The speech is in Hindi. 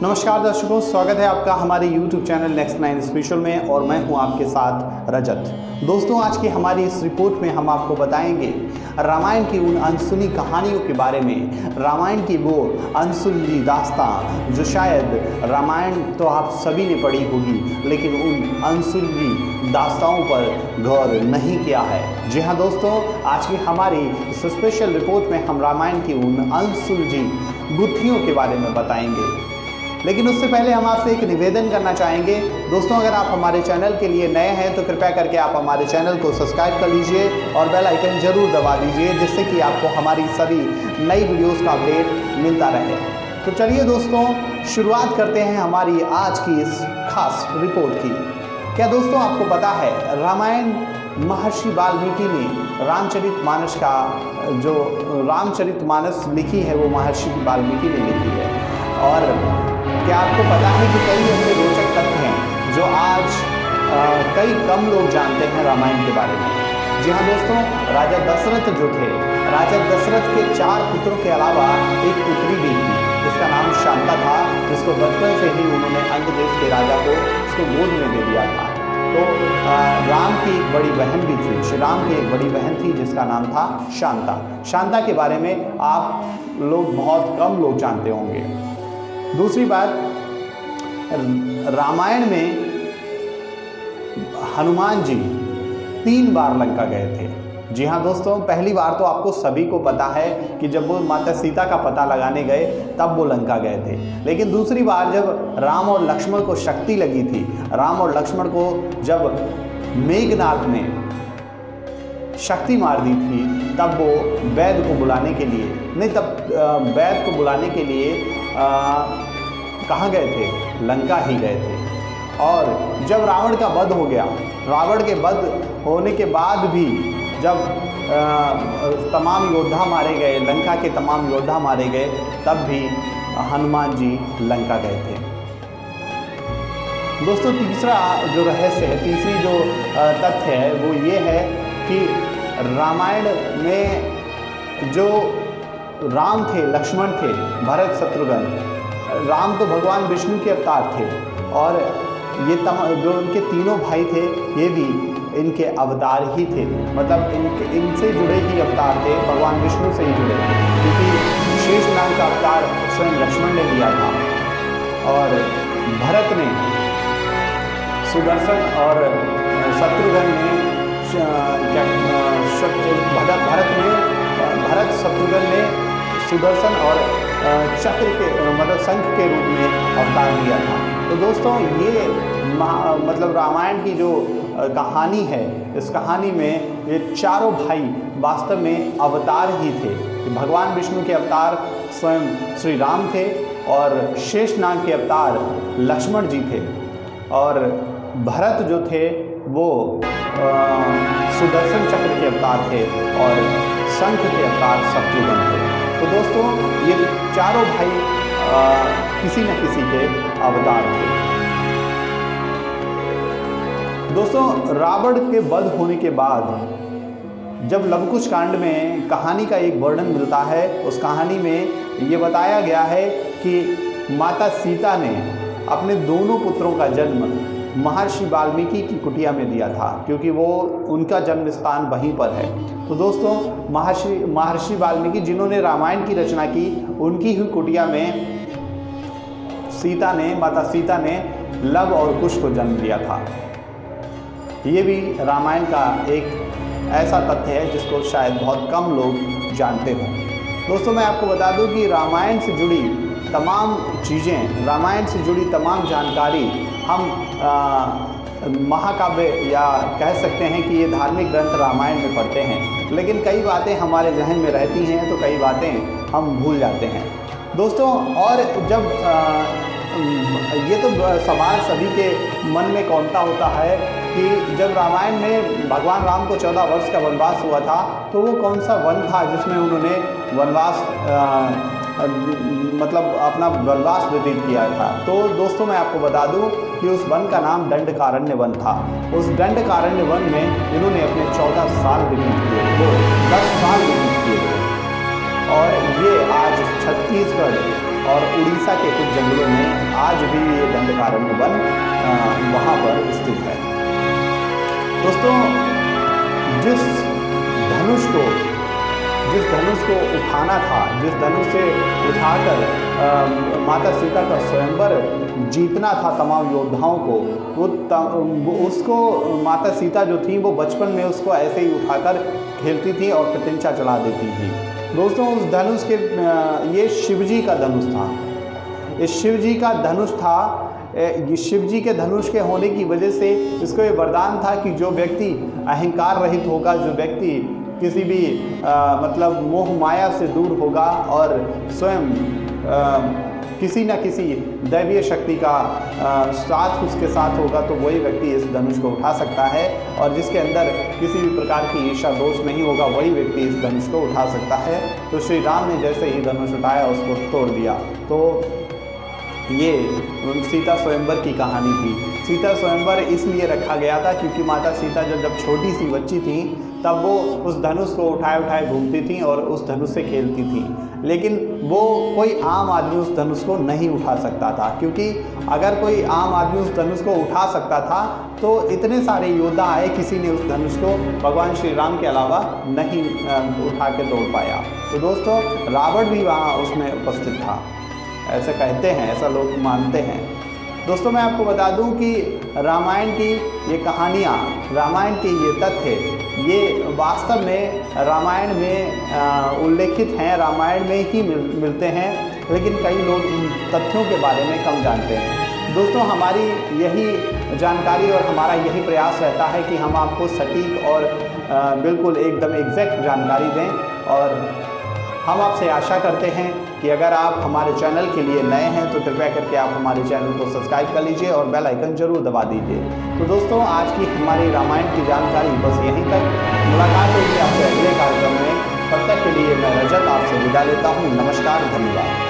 नमस्कार दर्शकों, स्वागत है आपका हमारे YouTube चैनल नेक्स्ट 9 स्पेशल में और मैं हूं आपके साथ रजत। दोस्तों, आज की हमारी इस रिपोर्ट में हम आपको बताएंगे रामायण की उन अनसुनी कहानियों के बारे में। रामायण की वो अनसुनी दास्तां जो शायद रामायण तो आप सभी ने पढ़ी होगी, लेकिन उन अनसुनी दास्ताओं पर गौर नहीं किया है। जी हाँ दोस्तों, आज की हमारी इस स्पेशल रिपोर्ट में हम रामायण की उन अनसुलझी गुत्थियों के बारे में बताएंगे। लेकिन उससे पहले हम आपसे एक निवेदन करना चाहेंगे। दोस्तों, अगर आप हमारे चैनल के लिए नए हैं तो कृपया करके आप हमारे चैनल को सब्सक्राइब कर लीजिए और बेल आइकन जरूर दबा दीजिए, जिससे कि आपको हमारी सभी नई वीडियोस का अपडेट मिलता रहे। तो चलिए दोस्तों, शुरुआत करते हैं हमारी आज की इस खास रिपोर्ट की। क्या दोस्तों आपको पता है, रामायण महर्षि वाल्मीकि ने रामचरितमानस का जो रामचरितमानस लिखी है वो महर्षि वाल्मीकि ने लिखी है। और क्या आपको पता है कि कई ऐसे रोचक तथ्य हैं जो आज कई कम लोग जानते हैं रामायण के बारे में। जी हाँ दोस्तों, राजा दशरथ जो थे, राजा दशरथ के 4 पुत्रों के अलावा एक पुत्री भी थी जिसका नाम शांता था, जिसको बचपन से ही उन्होंने अंग देश के राजा को उसको गोद में दे दिया था। तो राम की एक बड़ी बहन भी थी, श्री राम की एक बड़ी बहन थी जिसका नाम था शांता। शांता के बारे में आप लोग बहुत कम लोग जानते होंगे। दूसरी बात, रामायण में हनुमान जी 3 बार लंका गए थे। जी हाँ दोस्तों, पहली बार तो आपको सभी को पता है कि जब वो माता सीता का पता लगाने गए तब वो लंका गए थे। लेकिन दूसरी बार जब राम और लक्ष्मण को शक्ति लगी थी, राम और लक्ष्मण को जब मेघनाथ ने शक्ति मार दी थी, तब वो वैद्य को बुलाने के लिए वैद्य को बुलाने के लिए कहाँ गए थे? लंका ही गए थे। और जब रावण का वध हो गया, रावण के वध होने के बाद भी जब तमाम योद्धा मारे गए, लंका के तमाम योद्धा मारे गए, तब भी हनुमान जी लंका गए थे। दोस्तों, तीसरा जो रहस्य है, तीसरी जो तथ्य है वो ये है कि रामायण में जो राम थे, लक्ष्मण थे, भरत, शत्रुघ्न, राम तो भगवान विष्णु के अवतार थे और ये जो उनके तीनों भाई थे ये भी इनके अवतार ही थे। मतलब इनसे जुड़े ही अवतार थे, भगवान विष्णु से ही जुड़े थे, क्योंकि शेष नाग का अवतार स्वयं लक्ष्मण ने लिया था और भरत ने सुदर्शन और शत्रुघ्न ने भरत शत्रुघ्न ने सुदर्शन और चक्र के मतलब शंख के रूप में अवतार लिया था। तो दोस्तों, ये मतलब रामायण की जो कहानी है, इस कहानी में ये चारों भाई वास्तव में अवतार ही थे। भगवान विष्णु के अवतार स्वयं श्री राम थे और शेषनाग के अवतार लक्ष्मण जी थे और भरत जो थे वो सुदर्शन चक्र के अवतार थे और शंख के अवतार शत्रुघ्न थे। तो दोस्तों, ये चारों भाई किसी न किसी के अवतार थे। दोस्तों, रावण के वध होने के बाद जब लवकुश कांड में कहानी का एक वर्णन मिलता है, उस कहानी में ये बताया गया है कि माता सीता ने अपने दोनों पुत्रों का जन्म महर्षि वाल्मीकि की कुटिया में दिया था, क्योंकि वो उनका जन्म स्थान वहीं पर है। तो दोस्तों, महर्षि वाल्मीकि जिन्होंने रामायण की रचना की, उनकी ही कुटिया में माता सीता ने लव और कुश को जन्म दिया था। ये भी रामायण का एक ऐसा तथ्य है जिसको शायद बहुत कम लोग जानते हों। दोस्तों, मैं आपको बता दूं कि रामायण से जुड़ी तमाम चीज़ें, रामायण से जुड़ी तमाम जानकारी हम महाकाव्य या कह सकते हैं कि ये धार्मिक ग्रंथ रामायण में पढ़ते हैं, लेकिन कई बातें हमारे जहन में रहती हैं तो कई बातें हम भूल जाते हैं दोस्तों। और जब ये तो सवाल सभी के मन में कौनता होता है कि जब रामायण में भगवान राम को 14 वर्ष का वनवास हुआ था, तो वो कौन सा वन था जिसमें उन्होंने वनवास मतलब अपना वनवास व्यतीत किया था? तो दोस्तों, मैं आपको बता दूं कि उस वन का नाम दंडकारण्य वन था। उस दंडकारण्य वन में इन्होंने अपने 14 साल व्यतीत किए, वो 10 साल व्यतीत किए थे। और ये आज छत्तीसगढ़ और उड़ीसा के कुछ जंगलों में आज भी ये दंडकारण्य वन वहाँ पर स्थित है। दोस्तों, जिस धनुष को उठाना था, जिस धनुष से उठाकर माता सीता का स्वयंवर जीतना था तमाम योद्धाओं को, उसको माता सीता जो थी वो बचपन में उसको ऐसे ही उठाकर खेलती थी और प्रत्यंचा चला देती थी। दोस्तों, उस धनुष के ये शिवजी का धनुष था। ये शिवजी का धनुष था। ये शिवजी के धनुष के होने की वजह से इसको ये वरदान था कि जो व्यक्ति अहंकार रहित होगा, जो व्यक्ति किसी भी मतलब मोह माया से दूर होगा और स्वयं किसी न किसी दैवीय शक्ति का साथ उसके साथ होगा, तो वही व्यक्ति इस धनुष को उठा सकता है। और जिसके अंदर किसी भी प्रकार की ईर्षा दोष नहीं होगा, वही व्यक्ति इस धनुष को उठा सकता है। तो श्री राम ने जैसे ही धनुष उठाया उसको तोड़ दिया। तो ये सीता स्वयंवर की कहानी थी। सीता स्वयंवर इसलिए रखा गया था क्योंकि माता सीता जब छोटी सी बच्ची थी तब वो उस धनुष को उठाए घूमती थी और उस धनुष से खेलती थी। लेकिन वो कोई आम आदमी उस धनुष को नहीं उठा सकता था, क्योंकि अगर कोई आम आदमी उस धनुष को उठा सकता था तो इतने सारे योद्धा आए, किसी ने उस धनुष को भगवान श्री राम के अलावा नहीं उठा के तोड़ पाया। तो दोस्तों, रावण भी वहाँ उसमें उपस्थित था, ऐसे कहते हैं, ऐसा लोग मानते हैं। दोस्तों, मैं आपको बता दूं कि रामायण की ये कहानियाँ, रामायण के ये तथ्य, ये वास्तव में रामायण में उल्लेखित हैं, रामायण में ही मिलते हैं, लेकिन कई लोग इन तथ्यों के बारे में कम जानते हैं। दोस्तों, हमारी यही जानकारी और हमारा यही प्रयास रहता है कि हम आपको सटीक और बिल्कुल एकदम एग्जैक्ट जानकारी दें। और हम आपसे आशा करते हैं कि अगर आप हमारे चैनल के लिए नए हैं तो कृपया करके आप हमारे चैनल को सब्सक्राइब कर लीजिए और बेल आइकन जरूर दबा दीजिए। तो दोस्तों, आज की हमारी रामायण की जानकारी बस यहीं तक। मुलाकात होगी आपसे अगले कार्यक्रम में। तब तक के लिए मैं रजत आपसे विदा लेता हूँ। नमस्कार, धन्यवाद।